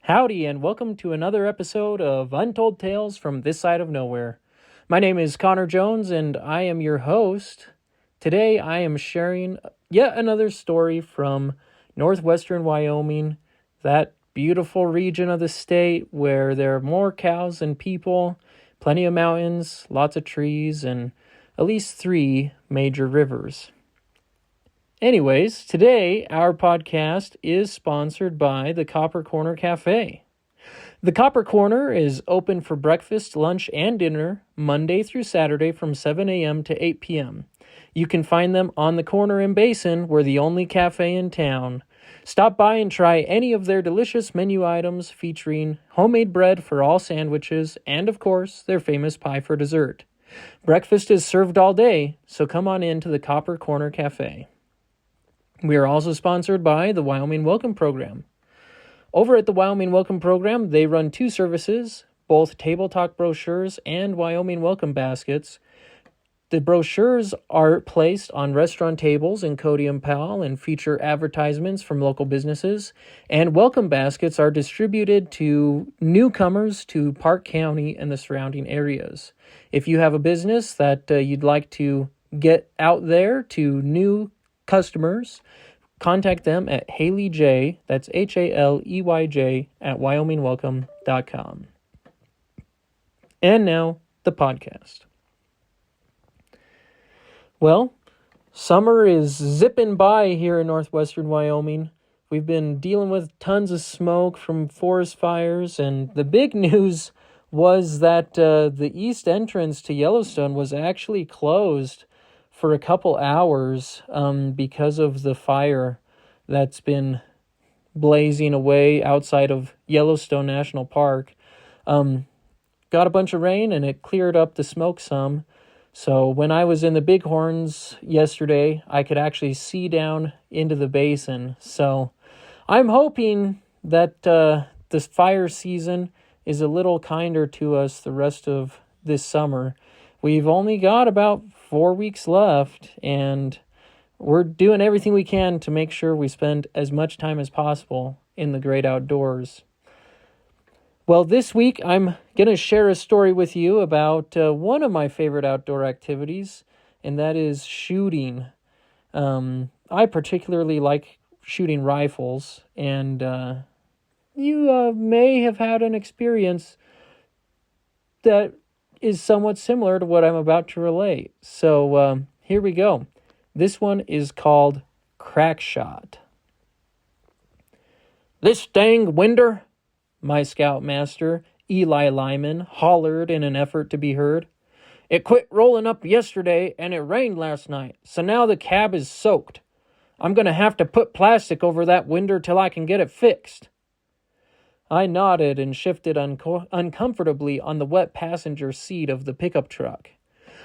Howdy, and welcome to another episode of Untold Tales from This Side of Nowhere. My name is Connor Jones, and I am your host. Today, I am sharing yet another story from northwestern Wyoming, that beautiful region of the state where there are more cows than people, plenty of mountains, lots of trees, and at least 3 major rivers. Anyways, today our podcast is sponsored by the Copper Corner Cafe. The Copper Corner is open for breakfast, lunch, and dinner Monday through Saturday from 7 a.m. to 8 p.m. You can find them on the corner in Basin. We're the only cafe in town. Stop by and try any of their delicious menu items featuring homemade bread for all sandwiches and, of course, their famous pie for dessert. Breakfast is served all day, so come on in to the Copper Corner Cafe. We are also sponsored by the Wyoming Welcome Program. Over at the Wyoming Welcome Program, they run 2 services, both Table Talk brochures and Wyoming Welcome baskets. The brochures are placed on restaurant tables in Cody and Powell and feature advertisements from local businesses, and welcome baskets are distributed to newcomers to Park County and the surrounding areas. If you have a business that you'd like to get out there to new customers, contact them at Haley J, that's HALEYJ, at wyomingwelcome.com. And now, the podcast. Well, summer is zipping by here in northwestern Wyoming. We've been dealing with tons of smoke from forest fires, and the big news was that the east entrance to Yellowstone was actually closed for a couple hours because of the fire that's been blazing away outside of Yellowstone National Park. Got a bunch of rain and it cleared up the smoke some. So when I was in the Bighorns yesterday, I could actually see down into the basin. So I'm hoping that this fire season is a little kinder to us the rest of this summer. We've only got about 4 weeks left, and we're doing everything we can to make sure we spend as much time as possible in the great outdoors. Well, this week I'm going to share a story with you about one of my favorite outdoor activities, and that is shooting. I particularly like shooting rifles, and you may have had an experience that is somewhat similar to what I'm about to relate. So here we go. This one is called Crack Shot. "This dang winder," my scoutmaster, Eli Lyman, hollered in an effort to be heard. "It quit rolling up yesterday and it rained last night, so now the cab is soaked. I'm going to have to put plastic over that winder till I can get it fixed." I nodded and shifted uncomfortably on the wet passenger seat of the pickup truck.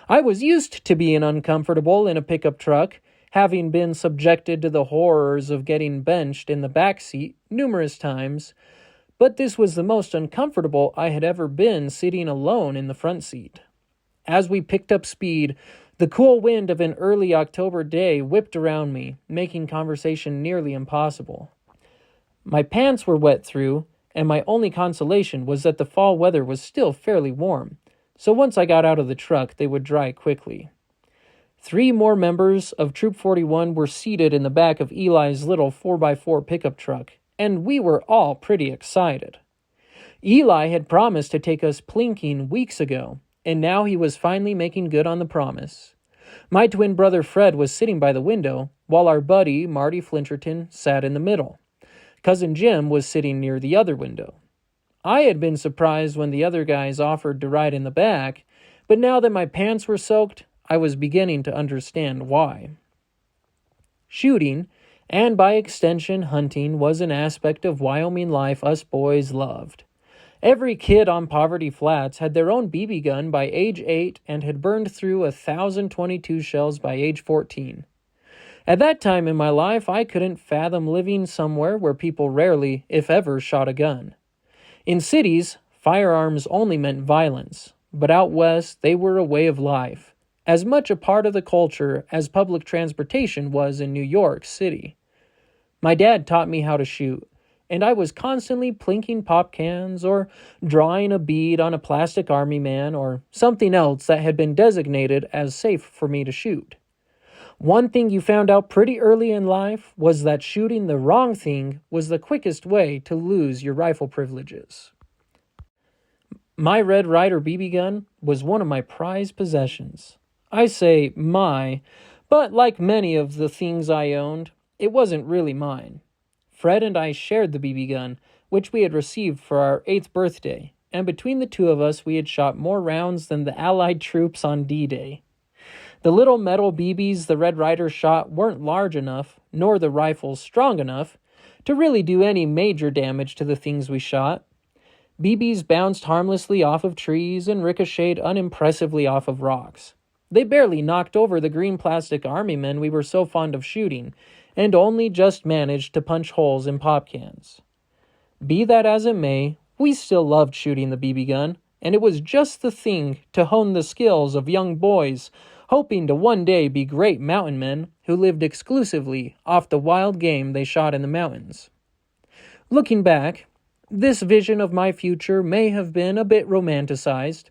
I was used to being uncomfortable in a pickup truck, having been subjected to the horrors of getting benched in the back seat numerous times, but this was the most uncomfortable I had ever been sitting alone in the front seat. As we picked up speed, the cool wind of an early October day whipped around me, making conversation nearly impossible. My pants were wet through, and my only consolation was that the fall weather was still fairly warm, so once I got out of the truck, they would dry quickly. 3 more members of Troop 41 were seated in the back of Eli's little 4x4 pickup truck, and we were all pretty excited. Eli had promised to take us plinking weeks ago, and now he was finally making good on the promise. My twin brother Fred was sitting by the window, while our buddy Marty Flincherton sat in the middle. Cousin Jim was sitting near the other window. I had been surprised when the other guys offered to ride in the back, but now that my pants were soaked, I was beginning to understand why. Shooting, and by extension hunting, was an aspect of Wyoming life us boys loved. Every kid on Poverty Flats had their own BB gun by age 8 and had burned through 1,022 shells by age 14. At that time in my life, I couldn't fathom living somewhere where people rarely, if ever, shot a gun. In cities, firearms only meant violence, but out west they were a way of life, as much a part of the culture as public transportation was in New York City. My dad taught me how to shoot, and I was constantly plinking pop cans or drawing a bead on a plastic army man or something else that had been designated as safe for me to shoot. One thing you found out pretty early in life was that shooting the wrong thing was the quickest way to lose your rifle privileges. My Red Ryder BB gun was one of my prized possessions. I say my, but like many of the things I owned, it wasn't really mine. Fred and I shared the BB gun, which we had received for our 8th birthday, and between the two of us we had shot more rounds than the Allied troops on D-Day. The little metal BBs the Red Ryder shot weren't large enough, nor the rifles strong enough, to really do any major damage to the things we shot. BBs bounced harmlessly off of trees and ricocheted unimpressively off of rocks. They barely knocked over the green plastic army men we were so fond of shooting, and only just managed to punch holes in pop cans. Be that as it may, we still loved shooting the BB gun, and it was just the thing to hone the skills of young boys hoping to one day be great mountain men who lived exclusively off the wild game they shot in the mountains. Looking back, this vision of my future may have been a bit romanticized,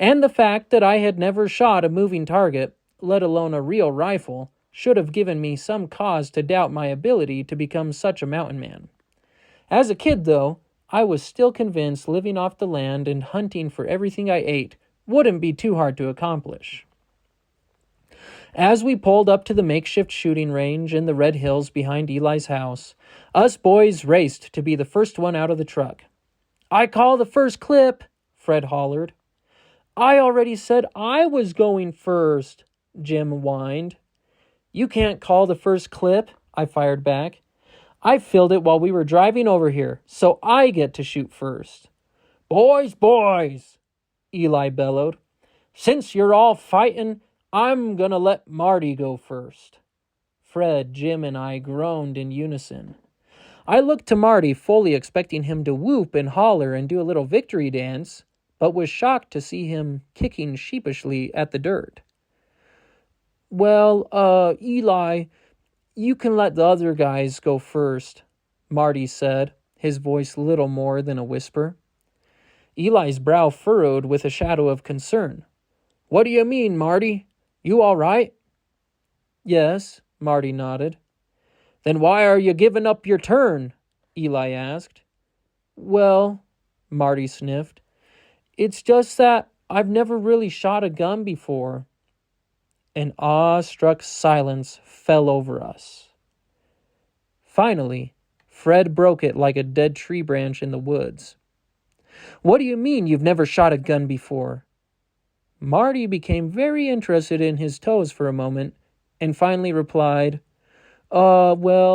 and the fact that I had never shot a moving target, let alone a real rifle, should have given me some cause to doubt my ability to become such a mountain man. As a kid, though, I was still convinced living off the land and hunting for everything I ate wouldn't be too hard to accomplish. As we pulled up to the makeshift shooting range in the red hills behind Eli's house, us boys raced to be the first one out of the truck. "I call the first clip," Fred hollered. "I already said I was going first," Jim whined. "You can't call the first clip," I fired back. "I filled it while we were driving over here, so I get to shoot first." Boys, Eli bellowed. "Since you're all fighting, I'm gonna let Marty go first." Fred, Jim, and I groaned in unison. I looked to Marty, fully expecting him to whoop and holler and do a little victory dance, but was shocked to see him kicking sheepishly at the dirt. "Well, Eli, you can let the other guys go first," Marty said, his voice little more than a whisper. Eli's brow furrowed with a shadow of concern. "What do you mean, Marty? You all right?" "Yes," Marty nodded. "Then why are you giving up your turn?" Eli asked. "Well," Marty sniffed, "it's just that I've never really shot a gun before." An awe-struck silence fell over us. Finally, Fred broke it like a dead tree branch in the woods. "What do you mean you've never shot a gun before?" Marty became very interested in his toes for a moment, and finally replied, my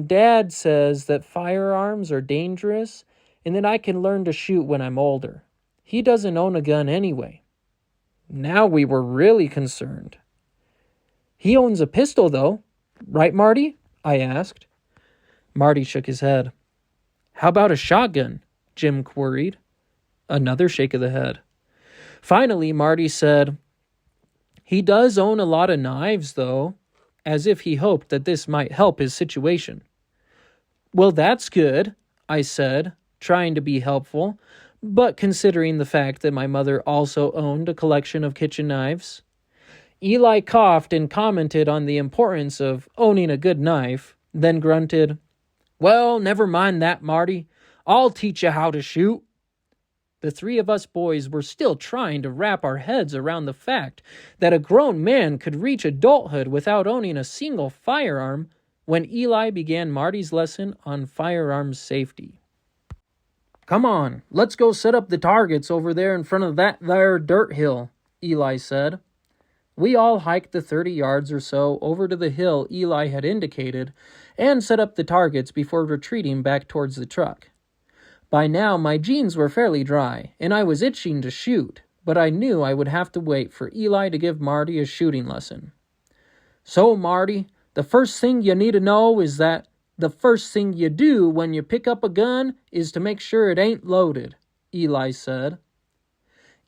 dad says that firearms are dangerous, and that I can learn to shoot when I'm older. He doesn't own a gun anyway." Now we were really concerned. "He owns a pistol, though, right, Marty?" I asked. Marty shook his head. "How about a shotgun?" Jim queried. Another shake of the head. Finally, Marty said, "He does own a lot of knives, though," as if he hoped that this might help his situation. "Well, that's good," I said, trying to be helpful, but considering the fact that my mother also owned a collection of kitchen knives. Eli coughed and commented on the importance of owning a good knife, then grunted, "Well, never mind that, Marty. I'll teach you how to shoot." The three of us boys were still trying to wrap our heads around the fact that a grown man could reach adulthood without owning a single firearm when Eli began Marty's lesson on firearms safety. "Come on, let's go set up the targets over there in front of that there dirt hill," Eli said. We all hiked the 30 yards or so over to the hill Eli had indicated and set up the targets before retreating back towards the truck. By now, my jeans were fairly dry, and I was itching to shoot, but I knew I would have to wait for Eli to give Marty a shooting lesson. "So, Marty, the first thing you need to know is that the first thing you do when you pick up a gun is to make sure it ain't loaded," Eli said.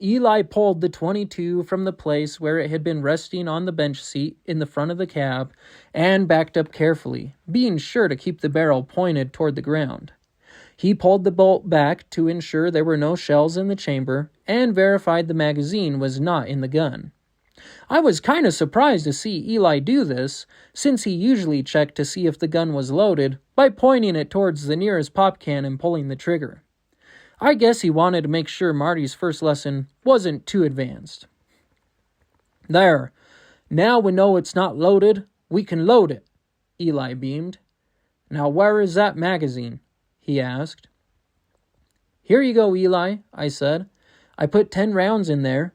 Eli pulled the 22 from the place where it had been resting on the bench seat in the front of the cab and backed up carefully, being sure to keep the barrel pointed toward the ground. He pulled the bolt back to ensure there were no shells in the chamber and verified the magazine was not in the gun. I was kind of surprised to see Eli do this, since he usually checked to see if the gun was loaded by pointing it towards the nearest pop can and pulling the trigger. I guess he wanted to make sure Marty's first lesson wasn't too advanced. There. Now we know it's not loaded, we can load it, Eli beamed. Now where is that magazine? He asked. Here you go, Eli, I said. I put 10 rounds in there.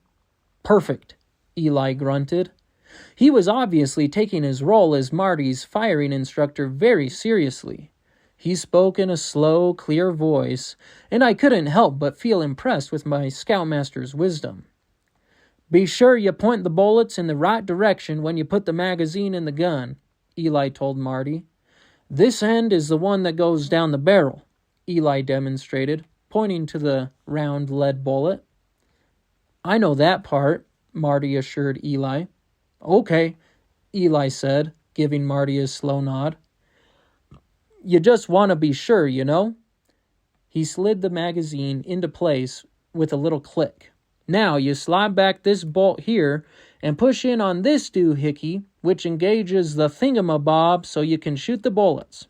Perfect, Eli grunted. He was obviously taking his role as Marty's firing instructor very seriously. He spoke in a slow, clear voice, and I couldn't help but feel impressed with my scoutmaster's wisdom. Be sure you point the bullets in the right direction when you put the magazine in the gun, Eli told Marty. This end is the one that goes down the barrel, Eli demonstrated, pointing to the round lead bullet. I know that part, Marty assured Eli. Okay, Eli said, giving Marty a slow nod. You just want to be sure, you know? He slid the magazine into place with a little click. Now you slide back this bolt here and push in on this doohickey, which engages the thingamabob so you can shoot the bullets.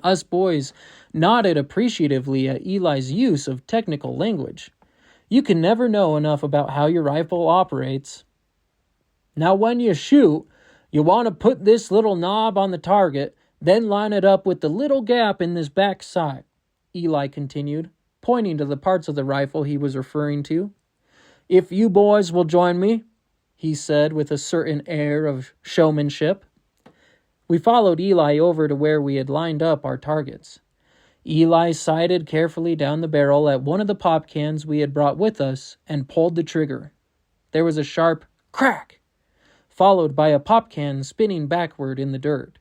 Us boys nodded appreciatively at Eli's use of technical language. You can never know enough about how your rifle operates. Now when you shoot, you want to put this little knob on the target, then line it up with the little gap in this back sight, Eli continued, pointing to the parts of the rifle he was referring to. If you boys will join me, he said with a certain air of showmanship. We followed Eli over to where we had lined up our targets. Eli sighted carefully down the barrel at one of the pop cans we had brought with us and pulled the trigger. There was a sharp crack, followed by a pop can spinning backward in the dirt.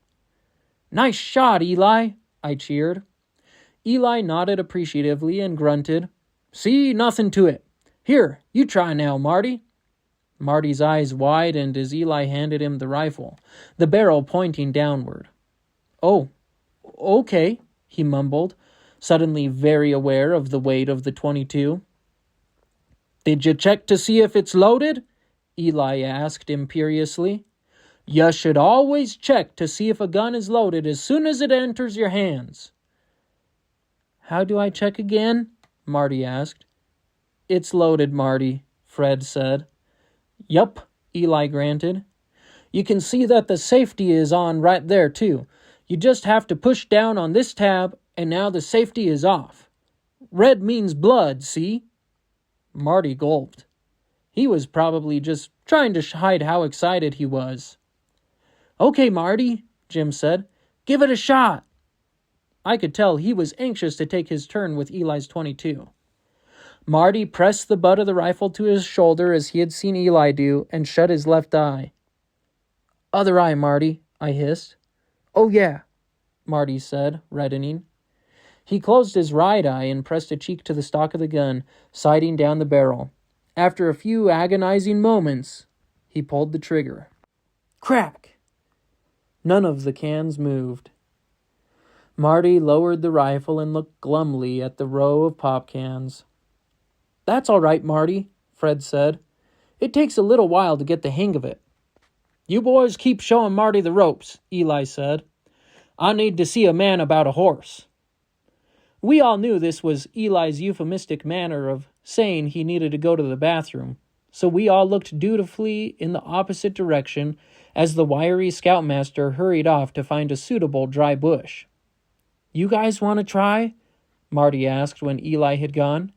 Nice shot, Eli, I cheered. Eli nodded appreciatively and grunted. See, nothing to it. Here, you try now, Marty. Marty's eyes widened as Eli handed him the rifle, the barrel pointing downward. Oh, okay, he mumbled, suddenly very aware of the weight of the 22. Did you check to see if it's loaded? Eli asked imperiously. You should always check to see if a gun is loaded as soon as it enters your hands. How do I check again? Marty asked. It's loaded, Marty, Fred said. Yup, Eli granted. You can see that the safety is on right there, too. You just have to push down on this tab, and now the safety is off. Red means blood, see? Marty gulped. He was probably just trying to hide how excited he was. Okay, Marty, Jim said. Give it a shot. I could tell he was anxious to take his turn with Eli's 22. Marty pressed the butt of the rifle to his shoulder as he had seen Eli do and shut his left eye. Other eye, Marty, I hissed. Oh yeah, Marty said, reddening. He closed his right eye and pressed a cheek to the stock of the gun, sighting down the barrel. After a few agonizing moments, he pulled the trigger. Crack! None of the cans moved. Marty lowered the rifle and looked glumly at the row of pop cans. That's all right, Marty, Fred said. It takes a little while to get the hang of it. You boys keep showing Marty the ropes, Eli said. I need to see a man about a horse. We all knew this was Eli's euphemistic manner of saying he needed to go to the bathroom, so we all looked dutifully in the opposite direction as the wiry scoutmaster hurried off to find a suitable dry bush. You guys want to try? Marty asked when Eli had gone.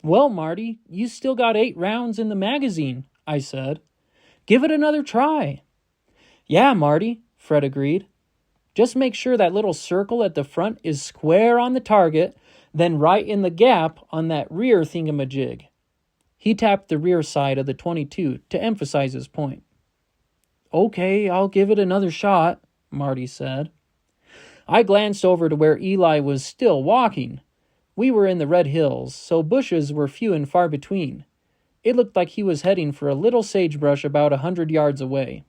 Well, Marty, you still got 8 rounds in the magazine, I said. Give it another try. Yeah, Marty, Fred agreed. Just make sure that little circle at the front is square on the target, then right in the gap on that rear thingamajig. He tapped the rear side of the 22 to emphasize his point. Okay, I'll give it another shot, Marty said. I glanced over to where Eli was still walking. We were in the Red Hills, so bushes were few and far between. It looked like he was heading for a little sagebrush about 100 yards away.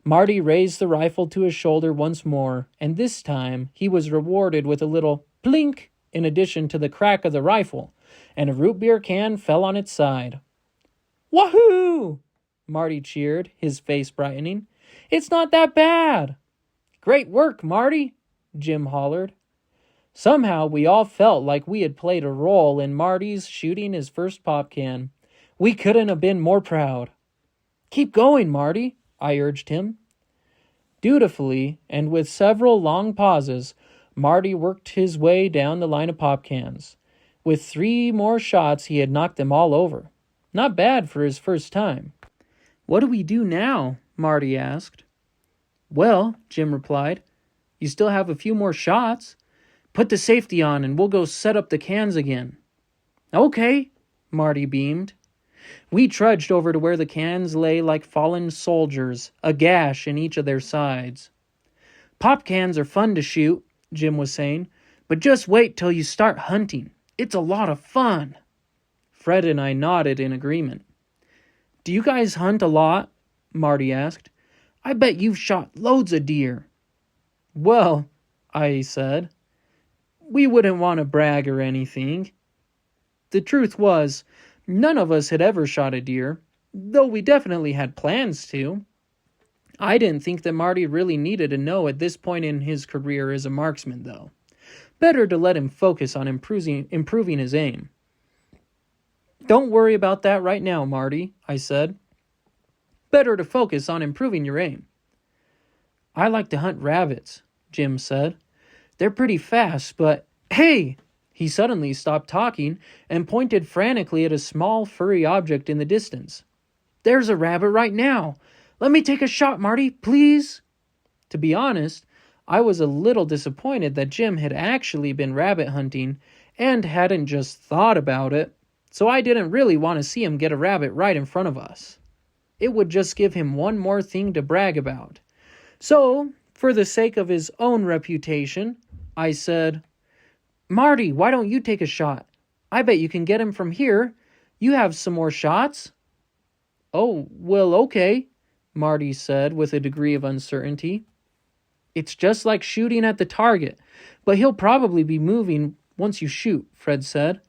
Marty raised the rifle to his shoulder once more, and this time he was rewarded with a little plink in addition to the crack of the rifle, and a root beer can fell on its side. "Wahoo!" Marty cheered, his face brightening. "It's not that bad." "Great work, Marty!" Jim hollered. Somehow we all felt like we had played a role in Marty's shooting his first pop can. We couldn't have been more proud. "Keep going, Marty," I urged him. Dutifully, and with several long pauses, Marty worked his way down the line of pop cans. With 3 more shots, he had knocked them all over. Not bad for his first time. "What do we do now?" Marty asked. "Well," Jim replied, "you still have a few more shots. Put the safety on and we'll go set up the cans again." "Okay," Marty beamed. We trudged over to where the cans lay like fallen soldiers, a gash in each of their sides. "Pop cans are fun to shoot," Jim was saying, "but just wait till you start hunting. It's a lot of fun." Fred and I nodded in agreement. "Do you guys hunt a lot?" Marty asked. "I bet you've shot loads of deer." "Well," I said, "we wouldn't want to brag or anything." The truth was, none of us had ever shot a deer, though we definitely had plans to. I didn't think that Marty really needed to know at this point in his career as a marksman, though. Better to let him focus on improving his aim. "Don't worry about that right now, Marty," I said. "Better to focus on improving your aim." "I like to hunt rabbits," Jim said. "They're pretty fast, but hey!" He suddenly stopped talking and pointed frantically at a small furry object in the distance. "There's a rabbit right now. Let me take a shot, Marty, please." To be honest, I was a little disappointed that Jim had actually been rabbit hunting and hadn't just thought about it, so I didn't really want to see him get a rabbit right in front of us. It would just give him one more thing to brag about. So, for the sake of his own reputation, I said, "Marty, why don't you take a shot? I bet you can get him from here. You have some more shots?" "Oh, well, okay," Marty said with a degree of uncertainty. "It's just like shooting at the target, but he'll probably be moving once you shoot," Fred said.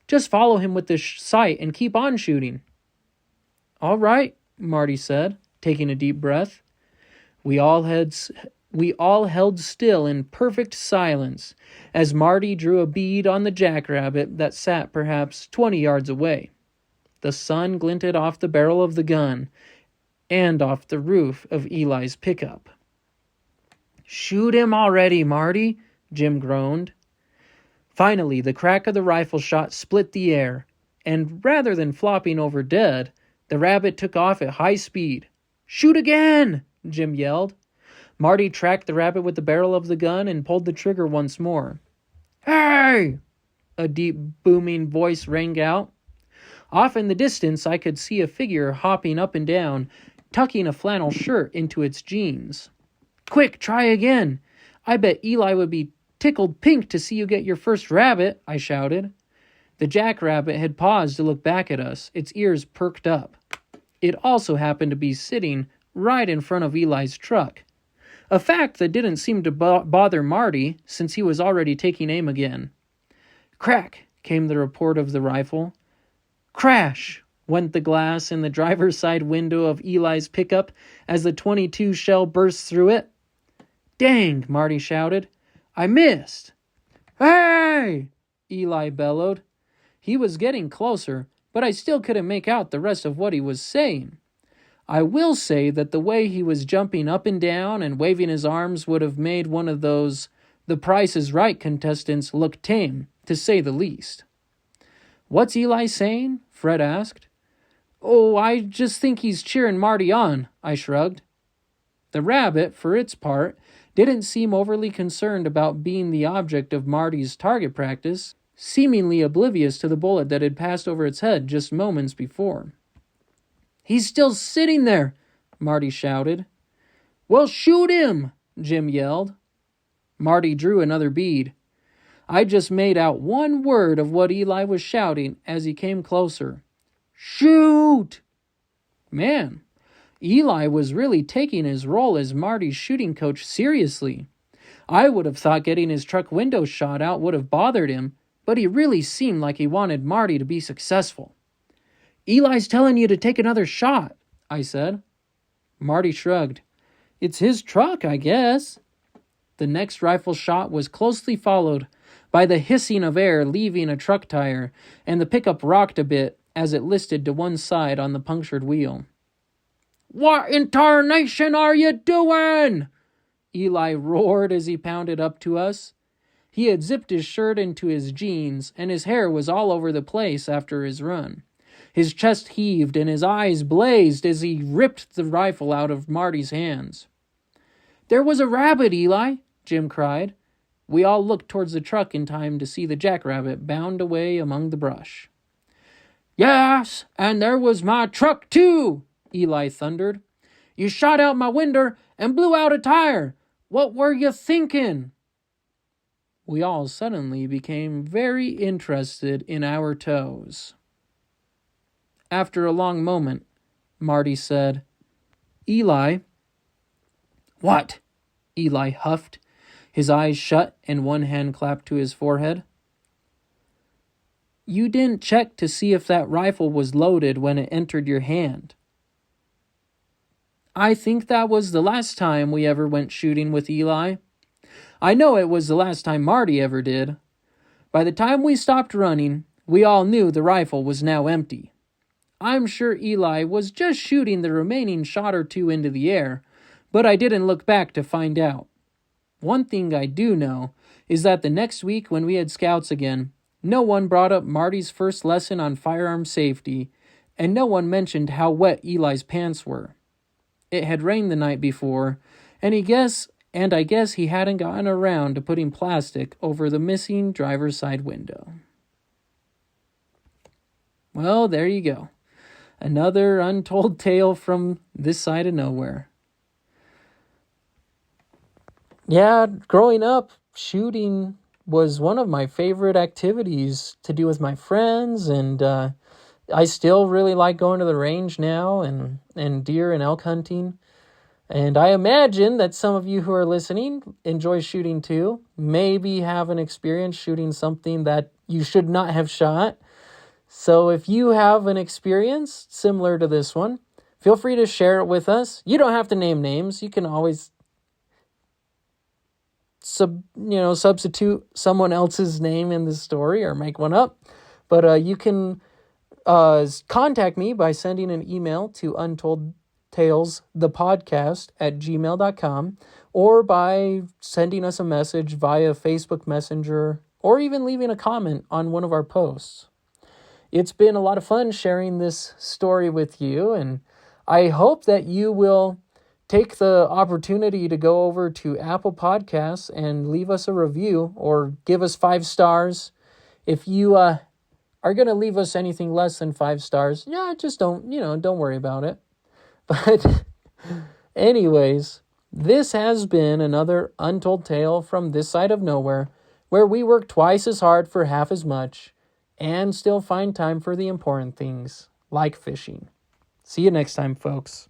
"Just follow him with the sight and keep on shooting." "All right," Marty said, taking a deep breath. We all held still in perfect silence as Marty drew a bead on the jackrabbit that sat perhaps 20 yards away. The sun glinted off the barrel of the gun and off the roof of Eli's pickup. "Shoot him already, Marty," Jim groaned. Finally, the crack of the rifle shot split the air, and rather than flopping over dead, the rabbit took off at high speed. "Shoot again!" Jim yelled. Marty tracked the rabbit with the barrel of the gun and pulled the trigger once more. "Hey!" a deep, booming voice rang out. Off in the distance, I could see a figure hopping up and down, tucking a flannel shirt into its jeans. "Quick, try again. I bet Eli would be tickled pink to see you get your first rabbit," I shouted. The jackrabbit had paused to look back at us, its ears perked up. It also happened to be sitting right in front of Eli's truck, a fact that didn't seem to bother Marty since he was already taking aim again. Crack came the report of the rifle. Crash went the glass in the driver's side window of Eli's pickup as the .22 shell burst through it. "Dang," Marty shouted. "I missed." "Hey!" Eli bellowed. He was getting closer, but I still couldn't make out the rest of what he was saying. I will say that the way he was jumping up and down and waving his arms would have made one of those The Price is Right contestants look tame, to say the least. "What's Eli saying?" Fred asked. "Oh, I just think he's cheering Marty on," I shrugged. The rabbit, for its part, didn't seem overly concerned about being the object of Marty's target practice, seemingly oblivious to the bullet that had passed over its head just moments before. "He's still sitting there," Marty shouted. "Well, shoot him!" Jim yelled. Marty drew another bead. I just made out one word of what Eli was shouting as he came closer. Shoot! Man, Eli was really taking his role as Marty's shooting coach seriously. I would have thought getting his truck window shot out would have bothered him, but he really seemed like he wanted Marty to be successful. Eli's telling you to take another shot, I said. Marty shrugged. It's his truck, I guess. The next rifle shot was closely followed by the hissing of air leaving a truck tire, and the pickup rocked a bit as it listed to one side on the punctured wheel. What in tarnation are you doing? Eli roared as he pounded up to us. He had zipped his shirt into his jeans, and his hair was all over the place after his run. His chest heaved and his eyes blazed as he ripped the rifle out of Marty's hands. There was a rabbit, Eli, Jim cried. We all looked towards the truck in time to see the jackrabbit bound away among the brush. Yes, and there was my truck too, Eli thundered. You shot out my window and blew out a tire. What were you thinking? We all suddenly became very interested in our toes. After a long moment, Marty said, Eli. What? Eli huffed, his eyes shut and one hand clapped to his forehead. You didn't check to see if that rifle was loaded when it entered your hand. I think that was the last time we ever went shooting with Eli. I know it was the last time Marty ever did. By the time we stopped running, we all knew the rifle was now empty. I'm sure Eli was just shooting the remaining shot or two into the air, but I didn't look back to find out. One thing I do know is that the next week when we had scouts again, no one brought up Marty's first lesson on firearm safety, and no one mentioned how wet Eli's pants were. It had rained the night before, and I guess he hadn't gotten around to putting plastic over the missing driver's side window. Well, there you go. Another untold tale from this side of nowhere. Yeah, growing up, shooting was one of my favorite activities to do with my friends, and I still really like going to the range now and deer and elk hunting. And I imagine that some of you who are listening enjoy shooting too. Maybe have an experience shooting something that you should not have shot. So if you have an experience similar to this one, feel free to share it with us. You don't have to name names. You can always substitute someone else's name in the story or make one up. But you can contact me by sending an email to untoldtalesthepodcast@gmail.com or by sending us a message via Facebook Messenger or even leaving a comment on one of our posts. It's been a lot of fun sharing this story with you, and I hope that you will take the opportunity to go over to Apple Podcasts and leave us a review or give us 5 stars. If you are going to leave us anything less than 5 stars, just don't worry about it. But anyways, this has been another Untold Tale from this side of nowhere, where we work twice as hard for half as much and still find time for the important things, like fishing. See you next time, folks.